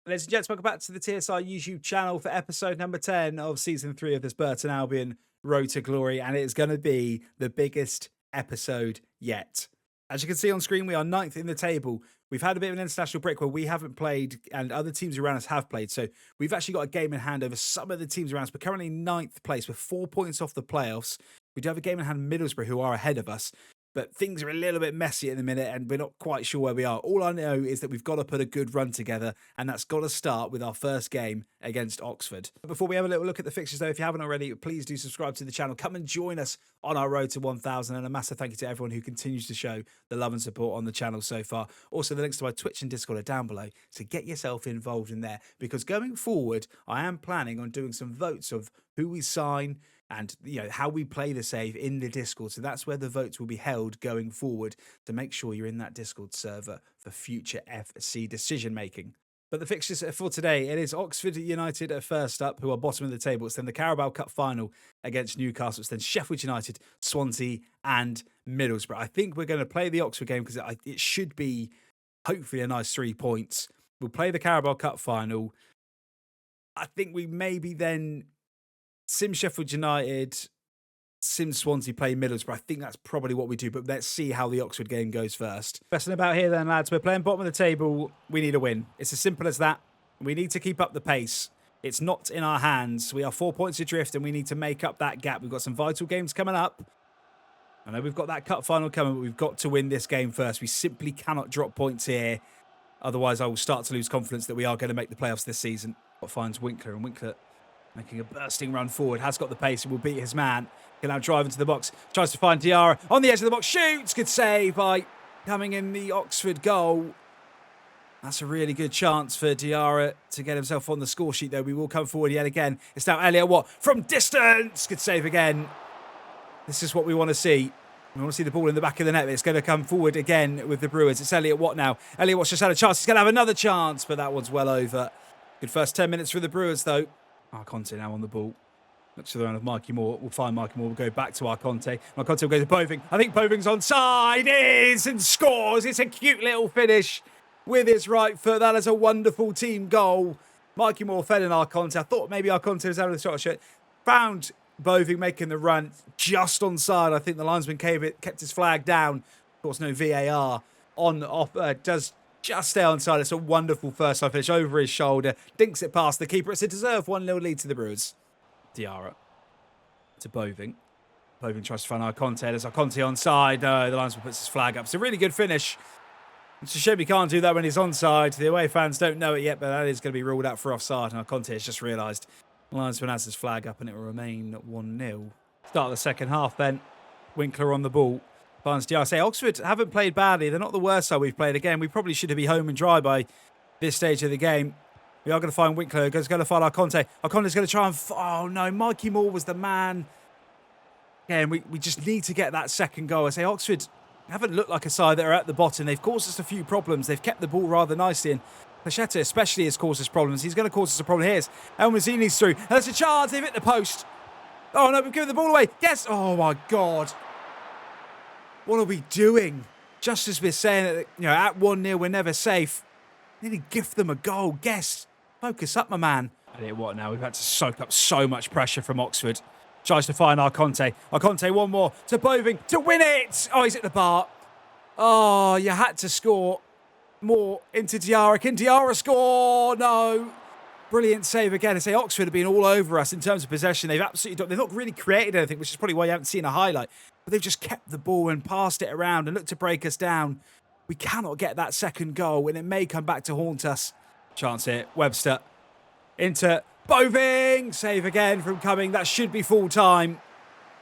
Ladies and gents, welcome back to the TSR YouTube channel for episode number 10 of season 3 of this Burton Albion Road to Glory, and it is going to be the biggest episode yet. As you can see on screen, we are 9th in the table. We've had a bit of an international break where we haven't played and other teams around us have played, so we've actually got a game in hand over some of the teams around us. We're currently 9th place with 4 points off the playoffs. We do have a game in hand Middlesbrough, who are ahead of us. But things are a little bit messy at the minute and we're not quite sure where we are. All I know is that we've got to put a good run together, and that's got to start with our first game against Oxford. Before we have a little look at the fixtures though, if you haven't already, please do subscribe to the channel. Come and join us on our road to 1,000, and a massive thank you to everyone who continues to show the love and support on the channel so far. Also, the links to my Twitch and Discord are down below, so get yourself involved in there, because going forward, I am planning on doing some votes of who we sign and how we play the save in the Discord. So that's where the votes will be held going forward, to make sure you're in that Discord server for future FC decision making. But the fixtures for today, it is Oxford United at first up, who are bottom of the table. It's then the Carabao Cup final against Newcastle. It's then Sheffield United, Swansea and Middlesbrough. I think we're going to play the Oxford game because it should be hopefully a nice 3 points. We'll play the Carabao Cup final. I think we maybe then sim Sheffield United, sim Swansea, play Middlesbrough. I think that's probably what we do, but let's see how the Oxford game goes first. Best about here then, lads. We're playing bottom of the table. We need a win. It's as simple as that. We need to keep up the pace. It's not in our hands. We are 4 points adrift and we need to make up that gap. We've got some vital games coming up. I know we've got that cup final coming, but we've got to win this game first. We simply cannot drop points here. Otherwise, I will start to lose confidence that we are going to make the playoffs this season. What finds Winkler, and Winkler making a bursting run forward, has got the pace and will beat his man. Can now drive into the box, tries to find Diarra on the edge of the box, shoots, good save by coming in the Oxford goal. That's a really good chance for Diarra to get himself on the score sheet though. We will come forward yet again. It's now Elliot Watt from distance, good save again. This is what we want to see. We want to see the ball in the back of the net, but it's going to come forward again with the Brewers. It's Elliot Watt now. Elliot Watt's just had a chance. He's going to have another chance, but that one's well over. Good first 10 minutes for the Brewers though. Arconte now on the ball. Looks to the round of Mikey Moore. We'll find Mikey Moore. We'll go back to Arconte. Arconte will go to Boving. I think Boving's onside. It is, and scores. It's a cute little finish with his right foot. That is a wonderful team goal. Mikey Moore fed in Arconte. I thought maybe Arconte was out of the shot. Found Boving making the run just onside. I think the linesman kept his flag down. Of course, no VAR on off. Does just stay onside. It's a wonderful first time finish over his shoulder. Dinks it past the keeper. It's a deserved 1-0 lead to the Brewers. Diarra to Boving. Boving tries to find Arconte. There's Arconte onside. No, the linesman puts his flag up. It's a really good finish. It's a shame he can't do that when he's onside. The away fans don't know it yet, but that is going to be ruled out for offside. And Arconte has just realised the linesman has his flag up and it will remain 1-0. Start of the second half then. Winkler on the ball. Finds Diarra. Say Oxford haven't played badly. They're not the worst side we've played. Again, we probably should be home and dry by this stage of the game. We are going to find Winkler. He's going to find Arconte. Arconte's going to try and... Oh, no. Mikey Moore was the man. Again, we just need to get that second goal. I say Oxford haven't looked like a side that are at the bottom. They've caused us a few problems. They've kept the ball rather nicely. And Pacheta especially has caused us problems. He's going to cause us a problem here. El Mazzini's through. And there's a chance. They've hit the post. Oh, no. We've given the ball away. Yes. Oh, my God. What are we doing? Just as we're saying that, at 1-0, we're never safe. Nearly gift them a goal. Guess. Focus up, my man. And what now? We've had to soak up so much pressure from Oxford. Tries to find Arconte. Arconte, one more to Boving to win it. Oh, he's at the bar. Oh, you had to score more into Diarra. Can Diarra score? No. Brilliant save again. I say Oxford have been all over us in terms of possession. They've not really created anything, which is probably why you haven't seen a highlight. But they've just kept the ball and passed it around and looked to break us down. We cannot get that second goal, and it may come back to haunt us. Chance here. Webster into Boving. Save again from coming. That should be full time.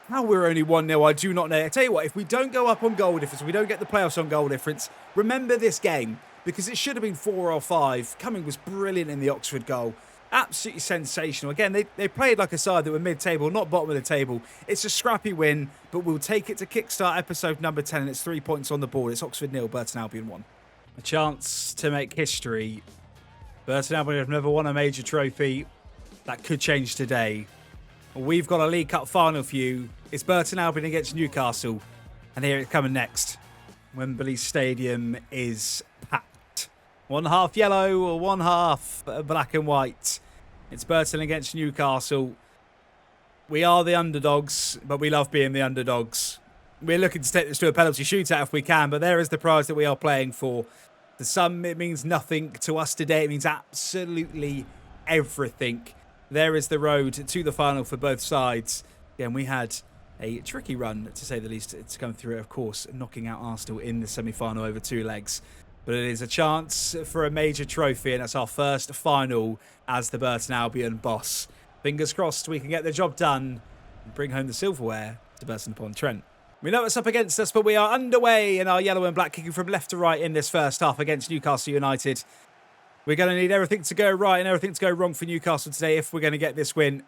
How we're only 1-0, I do not know. I tell you what, if we don't go up on goal difference, we don't get the playoffs on goal difference, remember this game, because it should have been 4 or 5. Cumming was brilliant in the Oxford goal. Absolutely sensational. Again, they played like a side that were mid-table, not bottom of the table. It's a scrappy win, but we'll take it to kickstart episode number 10, and it's 3 points on the board. It's Oxford 0, Burton Albion 1. A chance to make history. Burton Albion have never won a major trophy. That could change today. We've got a League Cup final for you. It's Burton Albion against Newcastle. And here it's coming next. Wembley Stadium is packed. One half yellow or one half black and white. It's Burton against Newcastle. We are the underdogs, but we love being the underdogs. We're looking to take this to a penalty shootout if we can, but there is the prize that we are playing for. To some, it means nothing. To us today, it means absolutely everything. There is the road to the final for both sides. Again, we had a tricky run, to say the least, to come through, of course, knocking out Arsenal in the semi-final over 2 legs. But it is a chance for a major trophy, and that's our first final as the Burton Albion boss. Fingers crossed we can get the job done and bring home the silverware to Burton-upon-Trent. We know it's up against us, but we are underway in our yellow and black, kicking from left to right in this first half against Newcastle United. We're going to need everything to go right and everything to go wrong for Newcastle today if we're going to get this win.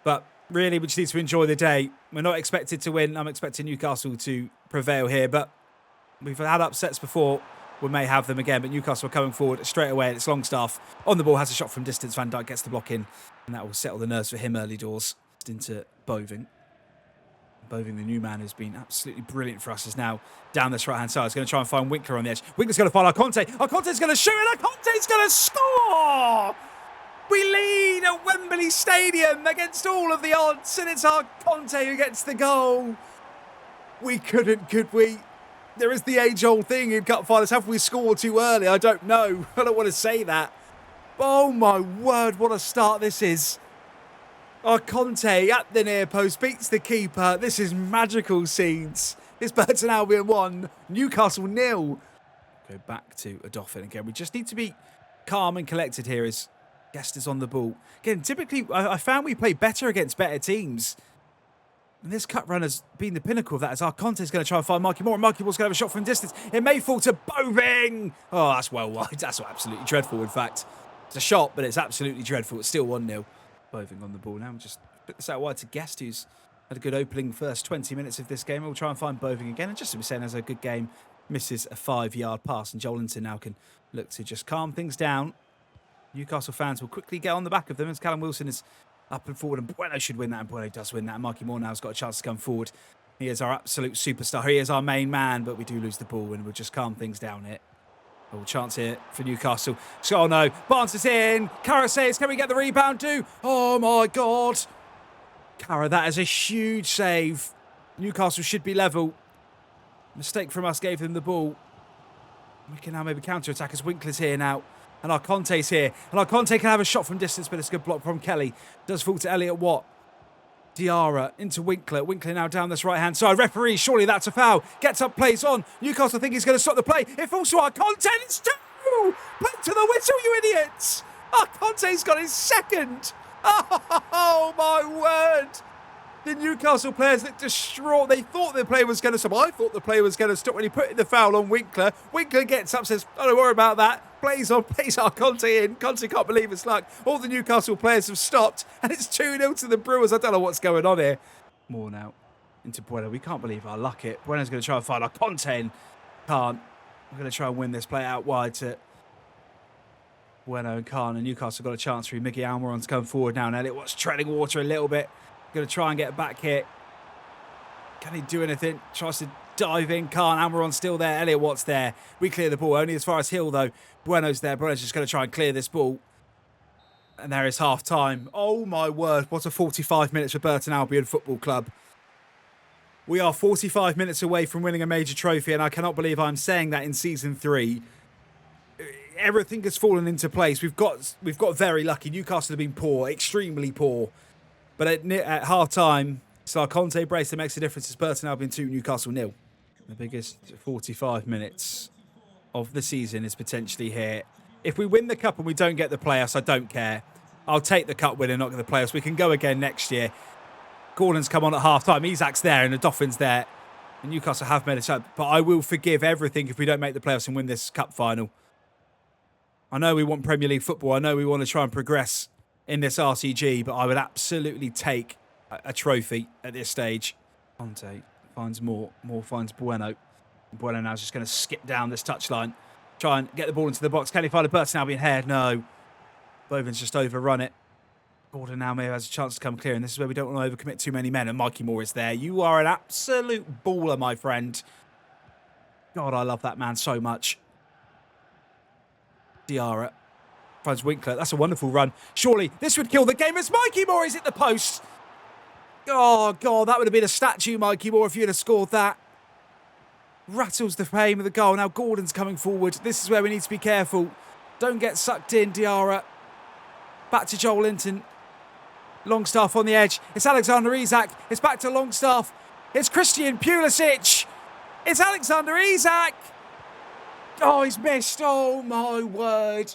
But really, we just need to enjoy the day. We're not expected to win. I'm expecting Newcastle to prevail here, but we've had upsets before. We may have them again, but Newcastle are coming forward straight away, and it's Longstaff on the ball, has a shot from distance. Van Dijk gets the block in, and that will settle the nerves for him early doors. Into Boving. Boving, the new man, who's been absolutely brilliant for us, is now down this right-hand side. He's going to try and find Winkler on the edge. Winkler's going to find Arconte. Arconte's going to shoot, and Arconte's going to score! We lead at Wembley Stadium against all of the odds, and it's Arconte who gets the goal. We couldn't, could we? There is the age-old thing in cup finals. Have we scored too early? I don't know. I don't want to say that. Oh, my word, what a start this is. Arconte at the near post beats the keeper. This is magical scenes. It's Burton Albion 1, Newcastle 0. Go back to a Dauphin again. We just need to be calm and collected here as Guest is on the ball. Again, typically, I found we play better against better teams. And this cut run has been the pinnacle of that, as Arconte is going to try and find Mikey Moore. And Mikey Moore's going to have a shot from distance. It may fall to Boving. Oh, that's well wide. That's absolutely dreadful, in fact. It's a shot, but it's absolutely dreadful. It's still 1-0. Boving on the ball now. We'll just put this out wide to Guest, who's had a good opening first 20 minutes of this game. We'll try and find Boving again. And just to be saying, has a good game. Misses a 5-yard pass. And Joelinton now can look to just calm things down. Newcastle fans will quickly get on the back of them as Callum Wilson is up and forward. And Bueno should win that. And Bueno does win that. And Mikey Moore now has got a chance to come forward. He is our absolute superstar. He is our main man. But we do lose the ball. And we'll just calm things down here. Oh, chance here for Newcastle. Oh no, Barnes is in. Cara says, can we get the rebound too? Oh my God. Cara, that is a huge save. Newcastle should be level. Mistake from us gave them the ball. We can now maybe counter-attack as Winkler's here now. And Arconte's here. And Arconte can have a shot from distance, but it's a good block from Kelly. Does fall to Elliot Watt. Diarra into Winkler. Winkler now down this right-hand side. Referee, surely that's a foul. Gets up, plays on. Newcastle think he's going to stop the play. It falls to Arconte. It's 2! Play to the whistle, you idiots! Arconte's got his second. Oh, my word. The Newcastle players looked distraught. They thought the play was going to stop. I thought the play was going to stop when he put in the foul on Winkler. Winkler gets up, says, don't worry about that. Plays on, plays Arconte in. Conte can't believe his luck. All the Newcastle players have stopped, and it's 2-0 to the Brewers. I don't know what's going on here. More now into Bueno. We can't believe our luck here. Bueno's going to try and find Arconte in. Can't. We're going to try and win this play out wide to Bueno and Khan. And Newcastle got a chance for Miggy Almiron's come forward now. And Elliot Watt's treading water a little bit. Going to try and get back here. Can he do anything? Tries to dive in. Can't. Almiron's still there. Elliot Watt's there. We clear the ball. Only as far as Hill, though. Bueno's there. Bueno's just going to try and clear this ball. And there is half time. Oh, my word. What a 45 minutes for Burton Albion Football Club. We are 45 minutes away from winning a major trophy, and I cannot believe I'm saying that in Season 3. Everything has fallen into place. We've got very lucky. Newcastle have been poor, extremely poor. But at half-time, Arconte brace that makes a difference. It's Burton Albion 2, Newcastle 0. The biggest 45 minutes of the season is potentially here. If we win the cup and we don't get the playoffs, I don't care. I'll take the cup win and not get the playoffs. We can go again next year. Gordon's come on at half-time. Isak's there and the Dolphins there. And Newcastle have made a shot. But I will forgive everything if we don't make the playoffs and win this cup final. I know we want Premier League football. I know we want to try and progress in this RTG, but I would absolutely take a trophy at this stage. Conte finds Moore. Moore finds Bueno. Bueno now is just going to skip down this touchline. Try and get the ball into the box. Can he find a Burton Albion head? No. Boven's just overrun it. Gordon now maybe has a chance to come clear, and this is where we don't want to overcommit too many men. And Mikey Moore is there. You are an absolute baller, my friend. God, I love that man so much. Diarra finds Winkler. That's a wonderful run. Surely this would kill the game as Mikey Moore is at the post. Oh, God, that would have been a statue, Mikey Moore, if you'd have scored that. Rattles the frame of the goal. Now Gordon's coming forward. This is where we need to be careful. Don't get sucked in, Diarra. Back to Joel Linton. Longstaff on the edge. It's Alexander Isak. It's back to Longstaff. It's Christian Pulisic. It's Alexander Isak. Oh, he's missed. Oh, my word.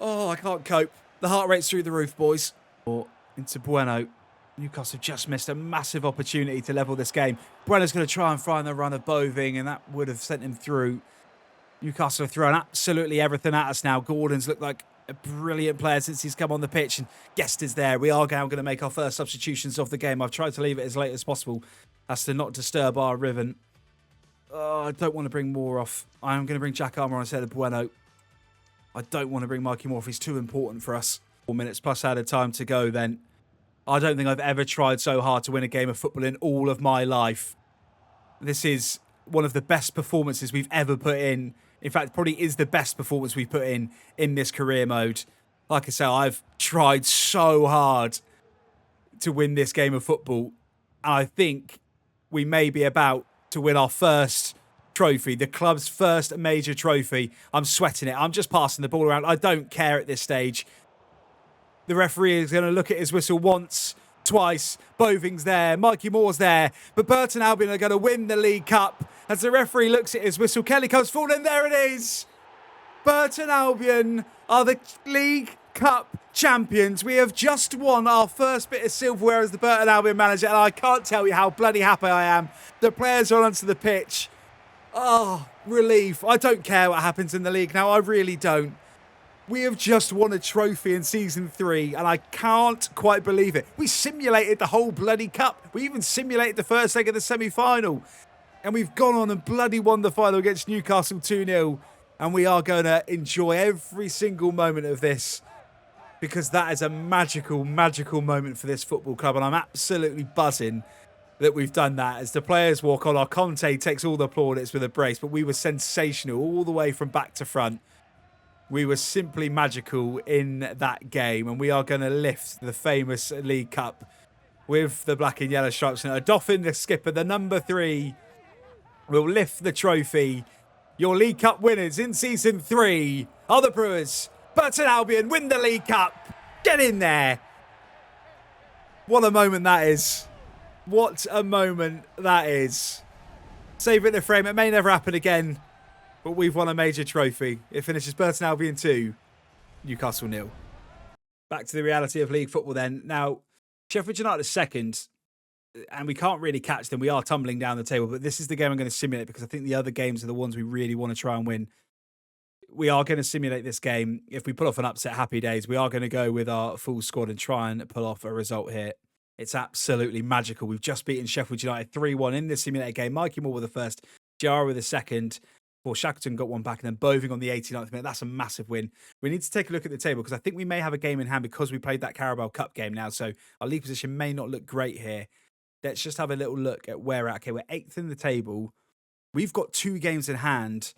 Oh, I can't cope. The heart rate's through the roof, boys. Or into Bueno. Newcastle just missed a massive opportunity to level this game. Bueno's going to try and find the run of Boving, and that would have sent him through. Newcastle have thrown absolutely everything at us now. Gordon's looked like a brilliant player since he's come on the pitch, and Guest is there. We are now going to make our first substitutions of the game. I've tried to leave it as late as possible as to not disturb our rhythm. Oh, I don't want to bring Moore off. I am going to bring Jack Armour instead of Bueno. I don't want to bring Mikey Moore off. He's too important for us. 4 minutes plus added time to go then. I don't think I've ever tried so hard to win a game of football in all of my life. This is one of the best performances we've ever put in. In fact, probably is the best performance we've put in this career mode. Like I say, I've tried so hard to win this game of football. And I think we may be about to win our first trophy, the club's first major trophy. I'm sweating it. I'm just passing the ball around. I don't care at this stage. The referee is going to look at his whistle once, twice. Boving's there. Mikey Moore's there. But Burton Albion are going to win the League Cup. As the referee looks at his whistle, Kelly comes forward and there it is. Burton Albion are the League Cup champions. We have just won our first bit of silverware as the Burton Albion manager. And I can't tell you how bloody happy I am. The players are onto the pitch. Oh, relief. I don't care what happens in the league now. I really don't. We have just won a trophy in Season 3, and I can't quite believe it. We simulated the whole bloody cup. We even simulated the first leg of the semi-final. And we've gone on and bloody won the final against Newcastle 2-0. And we are going to enjoy every single moment of this, because that is a magical, magical moment for this football club. And I'm absolutely buzzing that we've done that. As the players walk on, our Conte takes all the plaudits with a brace, but we were sensational all the way from back to front. We were simply magical in that game, and we are going to lift the famous League Cup with the black and yellow stripes. And Odoffin, the skipper, the number 3, will lift the trophy. Your League Cup winners in Season 3 are the Brewers. Burton Albion win the League Cup. Get in there. What a moment that is. What a moment that is. Save it in the frame. It may never happen again. But we've won a major trophy. It finishes Burton Albion 2, Newcastle 0. Back to the reality of league football then. Now, Sheffield United is second, and we can't really catch them. We are tumbling down the table, but this is the game I'm going to simulate because I think the other games are the ones we really want to try and win. We are going to simulate this game. If we pull off an upset, happy days. We are going to go with our full squad and try and pull off a result here. It's absolutely magical. We've just beaten Sheffield United 3-1 in this simulated game. Mikey Moore with the first, Diarra with the second. Or Shackleton got one back, and then Boving on the 89th minute. That's a massive win. We need to take a look at the table because I think we may have a game in hand because we played that Carabao Cup game now. So our league position may not look great here. Let's just have a little look at where we're at. Okay, we're 8th in the table. We've got 2 games in hand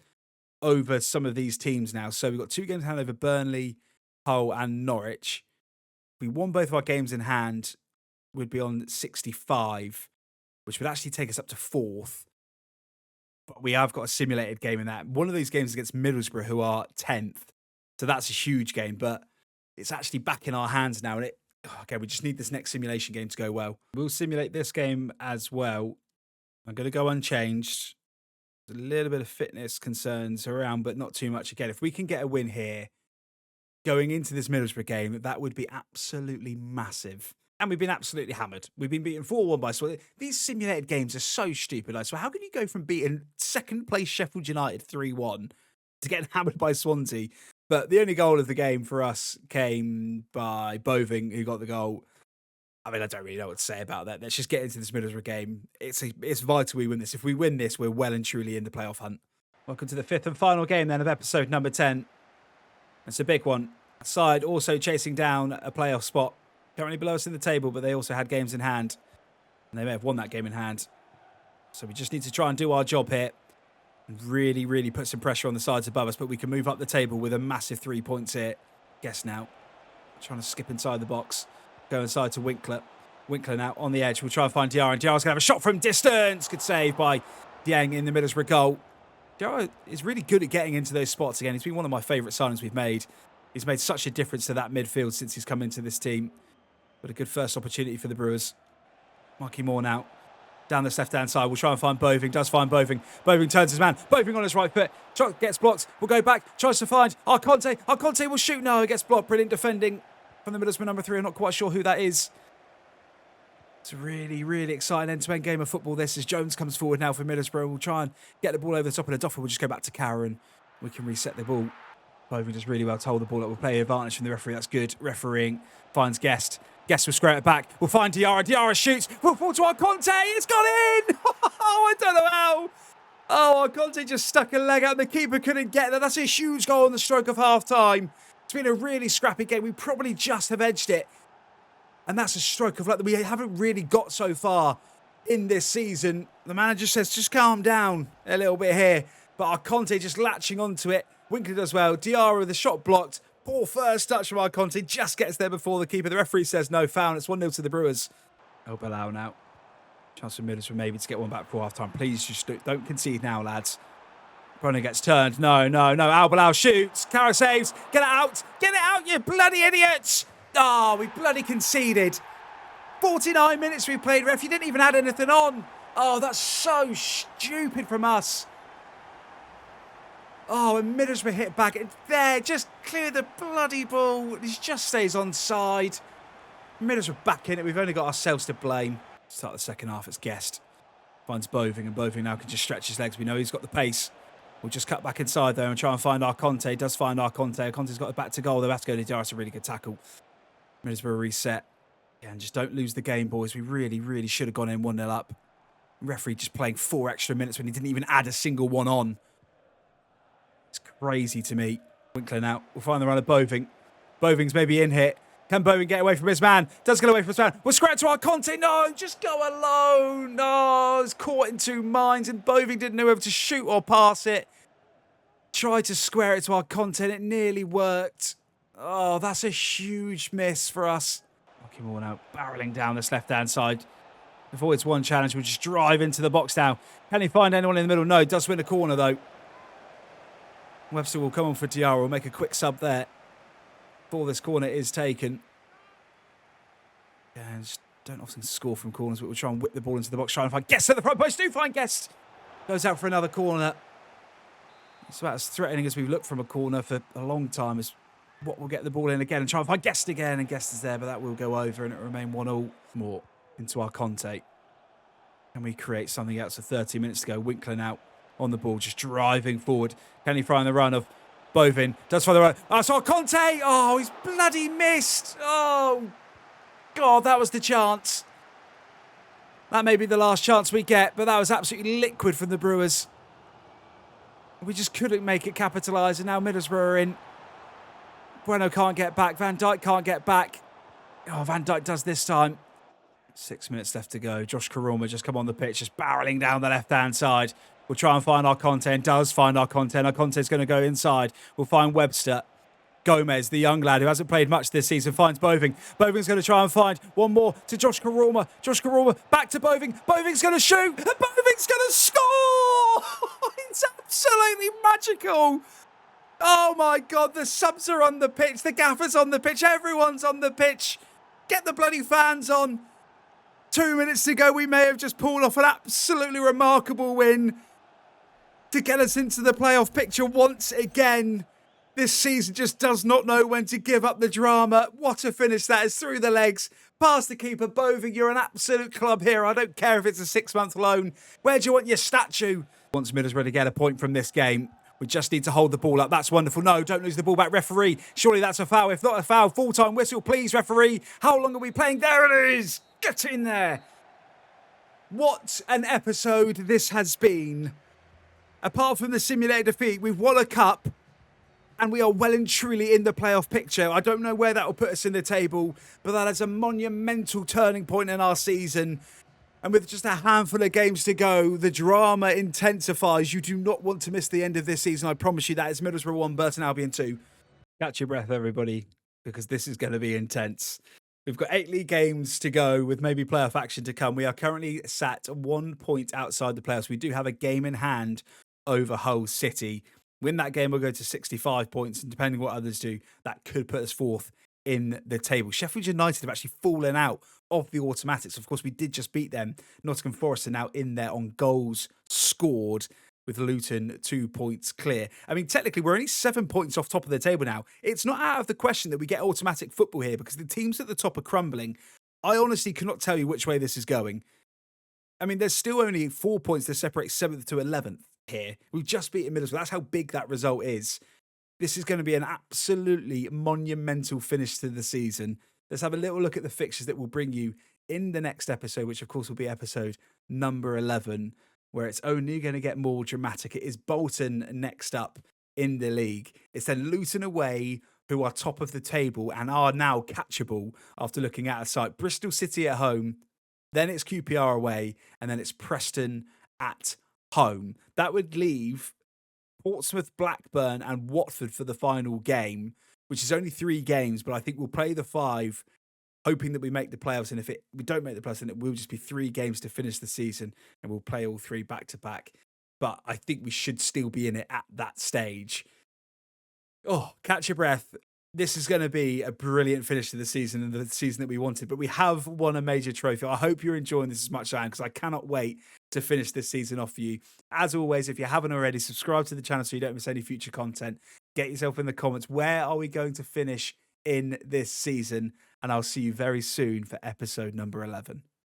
over some of these teams now. So we've got 2 games in hand over Burnley, Hull, and Norwich. If we won both of our games in hand, we'd be on 65, which would actually take us up to 4th. But we have got a simulated game in that. One of these games against Middlesbrough, who are 10th. So that's a huge game, but it's actually back in our hands now. And okay, we just need this next simulation game to go well. We'll simulate this game as well. I'm going to go unchanged. There's a little bit of fitness concerns around, but not too much. Again, if we can get a win here, going into this Middlesbrough game, that would be absolutely massive. And we've been absolutely hammered. We've been beaten 4-1 by Swansea. These simulated games are so stupid. So how can you go from beating second place Sheffield United 3-1 to getting hammered by Swansea? But the only goal of the game for us came by Boving, who got the goal. I mean, I don't really know what to say about that. Let's just get into this Middlesbrough game. It's vital we win this. If we win this, we're well and truly in the playoff hunt. Welcome to the 5th and final game then of episode number 10. It's a big one. Side also chasing down a playoff spot. Currently below us in the table, but they also had games in hand. And they may have won that game in hand. So we just need to try and do our job here. Really, really put some pressure on the sides above us, but we can move up the table with a massive 3 points here. Guess now. Trying to skip inside the box. Go inside to Winkler. Winkler now on the edge. We'll try and find Diarra. And Diarra's going to have a shot from distance. Good save by Dieng in the Middlesbrough goal. Diarra is really good at getting into those spots again. He's been one of my favourite signings we've made. He's made such a difference to that midfield since he's come into this team. But a good first opportunity for the Brewers. Marky Moore now. Down this left-hand side. We'll try and find Boving. Does find Boving. Boving turns his man. Boving on his right foot. Gets blocked. We'll go back. Tries to find Arconte. Arconte will shoot. No, it gets blocked. Brilliant defending from the Middlesbrough number 3. I'm not quite sure who that is. It's a really, really exciting end-to-end game of football. This as Jones comes forward now for Middlesbrough. We'll try and get the ball over the top of the Doffer. We'll just go back to Karen. We can reset the ball. Boving does really well to hold the ball up. We'll play advantage from the referee. That's good. Refereeing. Finds Guest. Guest will square it back. We'll find Diarra. Diarra shoots. We'll fall to Arconte. It's gone in. Oh, I don't know how. Oh, Arconte just stuck a leg out. The keeper couldn't get there. That's a huge goal on the stroke of half-time. It's been a really scrappy game. We probably just have edged it. And that's a stroke of luck that we haven't really got so far in this season. The manager says, just calm down a little bit here. But Arconte just latching onto it. Winkler does well. Diarra with the shot blocked. Poor first touch from Arconte. Just gets there before the keeper. The referee says no foul. It's 1-0 to the Brewers. El Bilal now. Chance for Middlesbrough maybe to get one back before half-time. Please just don't concede now, lads. Brunner gets turned. No. Al Bilal shoots. Cara saves. Get it out. Get it out, you bloody idiots. Oh, we bloody conceded. 49 minutes we played, ref. You didn't even add anything on. Oh, that's so stupid from us. Oh, and Middlesbrough hit back. It's there. Just clear the bloody ball. He just stays on side. Middlesbrough back in it. We've only got ourselves to blame. Start the second half. It's Guest. Finds Boving, and Boving now can just stretch his legs. We know he's got the pace. We'll just cut back inside there and try and find Arconte. Does find Arconte. Arconte's got it back to goal. They'll have to go to Diarra. It's a really good tackle. Middlesbrough reset. Yeah, and just don't lose the game, boys. We really, really should have gone in 1-0 up. Referee just playing 4 extra minutes when he didn't even add a single one on. It's crazy to me. Winkler now. We'll find the run of Boving. Boving's maybe in here. Can Boving get away from his man? Does get away from his man. We'll square it to Arconte. No, just go alone. No, it's caught in two minds and Boving didn't know whether to shoot or pass it. Tried to square it to Arconte and it nearly worked. Oh, that's a huge miss for us. Marky Moore now barreling down this left-hand side. Before it's one challenge, we'll just drive into the box now. Can he find anyone in the middle? No, does win a corner though. Webster will come on for Diarra. We'll make a quick sub there before this corner is taken. Yeah, just don't often score from corners, but we'll try and whip the ball into the box, try and find Guest at the front post. Do find Guest. Goes out for another corner. It's about as threatening as we've looked from a corner for a long time as what will get the ball in again and try and find Guest again. And Guest is there, but that will go over and it will remain 1-0 more into Arconte. Can we create something else? So 30 minutes to go. Winkler now on the ball, just driving forward. Can he find the run of Bovin? Does find the run. Oh, it's Arconte. Oh, he's bloody missed. Oh, God, that was the chance. That may be the last chance we get, but that was absolutely liquid from the Brewers. We just couldn't make it capitalise, and now Middlesbrough are in. Bueno can't get back. Van Dijk can't get back. Oh, Van Dijk does this time. 6 minutes left to go. Josh Karoma just come on the pitch, just barreling down the left-hand side. We'll try and find Arconte, and does find Arconte. Arconte's going to go inside. We'll find Webster. Gomez, the young lad who hasn't played much this season, finds Boving. Boving's going to try and find one more to Josh Karoma. Josh Karoma back to Boving. Boving's going to shoot, and Boving's going to score! It's absolutely magical. Oh my God, the subs are on the pitch, the gaffer's on the pitch, everyone's on the pitch. Get the bloody fans on. 2 minutes to go, we may have just pulled off an absolutely remarkable win to get us into the playoff picture once again. This season just does not know when to give up the drama. What a finish that is, through the legs, past the keeper. Boving, you're an absolute club hero. I don't care if it's a 6-month loan. Where do you want your statue? Wants Middlesbrough to get a point from this game. We just need to hold the ball up. That's wonderful. No, don't lose the ball back, referee. Surely that's a foul. If not a foul, full-time whistle, please, referee. How long are we playing? There it is. Get in there. What an episode this has been. Apart from the simulated defeat, we've won a cup. And we are well and truly in the playoff picture. I don't know where that will put us in the table, but that is a monumental turning point in our season. And with just a handful of games to go, the drama intensifies. You do not want to miss the end of this season. I promise you that. It's Middlesbrough 1, Burton Albion 2. Catch your breath, everybody, because this is going to be intense. We've got 8 league games to go with maybe playoff action to come. We are currently sat 1 point outside the playoffs. We do have a game in hand over Hull City. Win that game, we'll go to 65 points. And depending on what others do, that could put us fourth in the table. Sheffield United have actually fallen out of the automatics. Of course, we did just beat them. Nottingham Forest are now in there on goals scored, with Luton 2 points clear. I mean, technically, we're only 7 points off top of the table now. It's not out of the question that we get automatic football here because the teams at the top are crumbling. I honestly cannot tell you which way this is going. I mean, there's still only 4 points that separate 7th to 11th here. We've just beaten Middlesbrough. That's how big that result is. This is going to be an absolutely monumental finish to the season. Let's have a little look at the fixtures that will bring you in the next episode, which of course will be episode number 11. Where it's only going to get more dramatic. It is Bolton next up in the league. It's then Luton away, who are top of the table and are now catchable after looking at a site. Bristol City at home, then it's QPR away, and then it's Preston at home. That would leave Portsmouth, Blackburn, and Watford for the final game, which is only 3 games, but I think we'll play the 5, hoping that we make the playoffs. And if we don't make the playoffs, then it will just be 3 games to finish the season, and we'll play all 3 back to back. But I think we should still be in it at that stage. Oh, catch your breath. This is going to be a brilliant finish to the season and the season that we wanted. But we have won a major trophy. I hope you're enjoying this as much as I am, because I cannot wait to finish this season off for you. As always, if you haven't already, subscribe to the channel so you don't miss any future content. Get yourself in the comments. Where are we going to finish in this season? And I'll see you very soon for episode number 11.